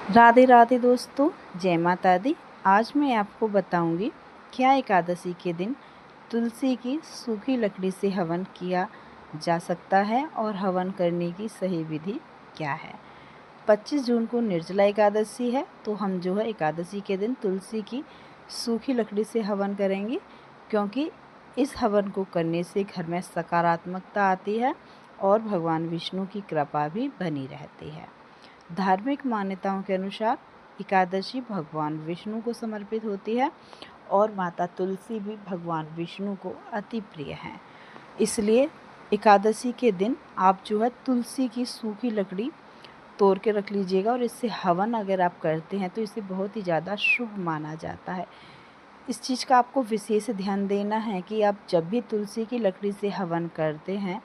राधे राधे दोस्तों, जय माता दी। आज मैं आपको बताऊंगी क्या एकादशी के दिन तुलसी की सूखी लकड़ी से हवन किया जा सकता है और हवन करने की सही विधि क्या है। 25 जून को निर्जला एकादशी है, तो हम जो है एकादशी के दिन तुलसी की सूखी लकड़ी से हवन करेंगे, क्योंकि इस हवन को करने से घर में सकारात्मकता आती है और भगवान विष्णु की कृपा भी बनी रहती है। धार्मिक मान्यताओं के अनुसार एकादशी भगवान विष्णु को समर्पित होती है और माता तुलसी भी भगवान विष्णु को अति प्रिय हैं। इसलिए एकादशी के दिन आप जो है तुलसी की सूखी लकड़ी तोड़ के रख लीजिएगा, और इससे हवन अगर आप करते हैं तो इसे बहुत ही ज़्यादा शुभ माना जाता है। इस चीज़ का आपको विशेष ध्यान देना है कि आप जब भी तुलसी की लकड़ी से हवन करते हैं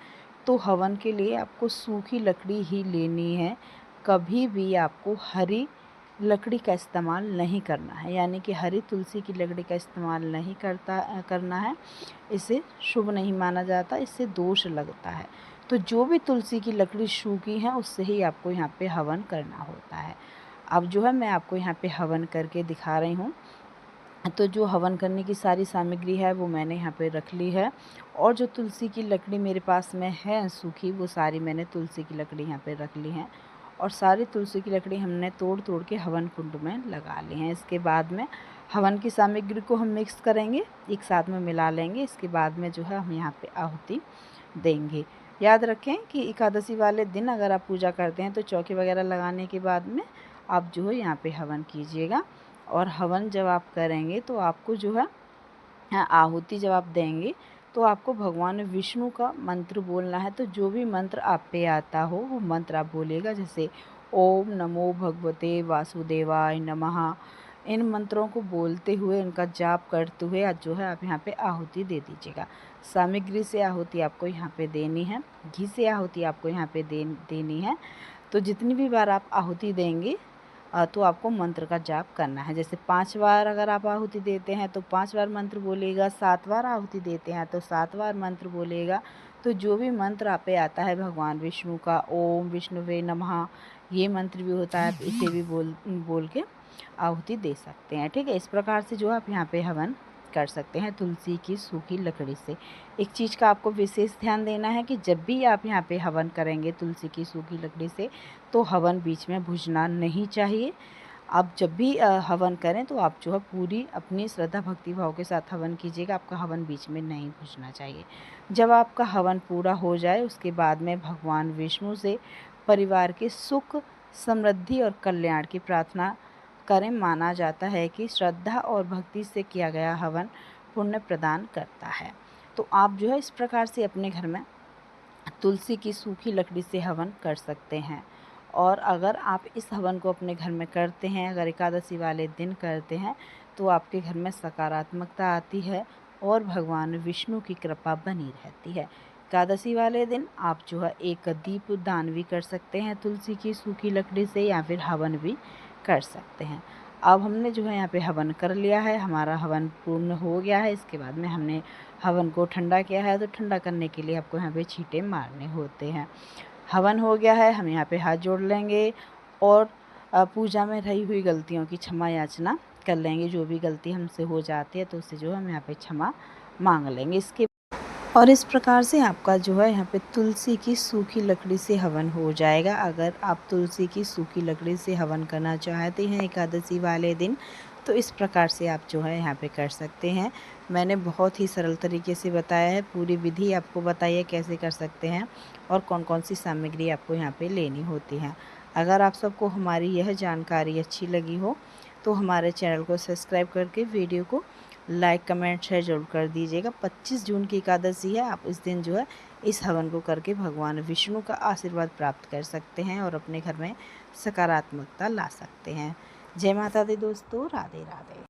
तो हवन के लिए आपको सूखी लकड़ी ही लेनी है। कभी भी आपको हरी लकड़ी का इस्तेमाल नहीं करना है, यानी कि हरी तुलसी की लकड़ी का इस्तेमाल नहीं करना है। इसे शुभ नहीं माना जाता, इससे दोष लगता है। तो जो भी तुलसी की लकड़ी सूखी है उससे ही आपको यहाँ पे हवन करना होता है। अब जो है मैं आपको यहाँ पे हवन करके दिखा रही हूँ। तो जो हवन करने की सारी सामग्री है वो मैंने यहाँ पे रख ली है, और जो तुलसी की लकड़ी मेरे पास में है सूखी, वो सारी मैंने तुलसी की लकड़ी यहाँ पे रख ली है, और सारी तुलसी की लकड़ी हमने तोड़ तोड़ के हवन कुंड में लगा ली हैं। इसके बाद में हवन की सामग्री को हम मिक्स करेंगे, एक साथ में मिला लेंगे। इसके बाद में जो है हम यहाँ पे आहुति देंगे। याद रखें कि एकादशी वाले दिन अगर आप पूजा करते हैं तो चौकी वगैरह लगाने के बाद में आप जो है यहाँ पे हवन कीजिएगा। और हवन जब आप करेंगे तो आपको जो है आहुति जब आप देंगे तो आपको भगवान विष्णु का मंत्र बोलना है। तो जो भी मंत्र आप पे आता हो वो मंत्र आप बोलिएगा, जैसे ओम नमो भगवते वासुदेवाय नमः। इन मंत्रों को बोलते हुए, इनका जाप करते हुए आज जो है आप यहाँ पे आहुति दे दीजिएगा। सामग्री से आहुति आपको यहाँ पे देनी है, घी से आहुति आपको यहाँ पे देनी है। तो जितनी भी बार आप आहुति देंगे तो आपको मंत्र का जाप करना है। जैसे 5 बार अगर आप आहुति देते हैं तो 5 बार मंत्र बोलिएगा, 7 बार आहुति देते हैं तो 7 बार मंत्र बोलिएगा। तो जो भी मंत्र आप पे आता है भगवान विष्णु का, ओम विष्णुवे नमः, ये मंत्र भी होता है, इसे भी बोल के आहुति दे सकते हैं। ठीक है, इस प्रकार से जो आप यहाँ पे हवन कर सकते हैं तुलसी की सूखी लकड़ी से। एक चीज़ का आपको विशेष ध्यान देना है कि जब भी आप यहाँ पे हवन करेंगे तुलसी की सूखी लकड़ी से तो हवन बीच में बुझना नहीं चाहिए। आप जब भी हवन करें तो आप जो है पूरी अपनी श्रद्धा भक्ति भाव के साथ हवन कीजिएगा। आपका हवन बीच में नहीं बुझना चाहिए। जब आपका हवन पूरा हो जाए उसके बाद में भगवान विष्णु से परिवार के सुख, समृद्धि और कल्याण की प्रार्थना करें। माना जाता है कि श्रद्धा और भक्ति से किया गया हवन पुण्य प्रदान करता है। तो आप जो है इस प्रकार से अपने घर में तुलसी की सूखी लकड़ी से हवन कर सकते हैं। और अगर आप इस हवन को अपने घर में करते हैं, अगर एकादशी वाले दिन करते हैं, तो आपके घर में सकारात्मकता आती है और भगवान विष्णु की कृपा बनी रहती है। एकादशी वाले दिन आप जो है एक दीप दान भी कर सकते हैं तुलसी की सूखी लकड़ी से, या फिर हवन भी कर सकते हैं। अब हमने जो है यहाँ पे हवन कर लिया है, हमारा हवन पूर्ण हो गया है। इसके बाद में हमने हवन को ठंडा किया है, तो ठंडा करने के लिए आपको यहाँ पे छींटे मारने होते हैं। हवन हो गया है, हम यहाँ पे हाथ जोड़ लेंगे और पूजा में रही हुई गलतियों की क्षमा याचना कर लेंगे। जो भी गलती हमसे हो जाती है तो उससे जो हम यहाँ पे क्षमा मांग लेंगे। और इस प्रकार से आपका जो है यहाँ पे तुलसी की सूखी लकड़ी से हवन हो जाएगा। अगर आप तुलसी की सूखी लकड़ी से हवन करना चाहते हैं एकादशी वाले दिन, तो इस प्रकार से आप जो है यहाँ पे कर सकते हैं। मैंने बहुत ही सरल तरीके से बताया है, पूरी विधि आपको बताइए कैसे कर सकते हैं और कौन कौन सी सामग्री आपको यहाँ पे लेनी होती है। अगर आप सबको हमारी यह जानकारी अच्छी लगी हो तो हमारे चैनल को सब्सक्राइब करके वीडियो को लाइक कमेंट शेयर जरूर कर दीजिएगा। 25 जून की एकादशी है, आप इस दिन जो है इस हवन को करके भगवान विष्णु का आशीर्वाद प्राप्त कर सकते हैं और अपने घर में सकारात्मकता ला सकते हैं। जय माता दी दोस्तों, राधे राधे।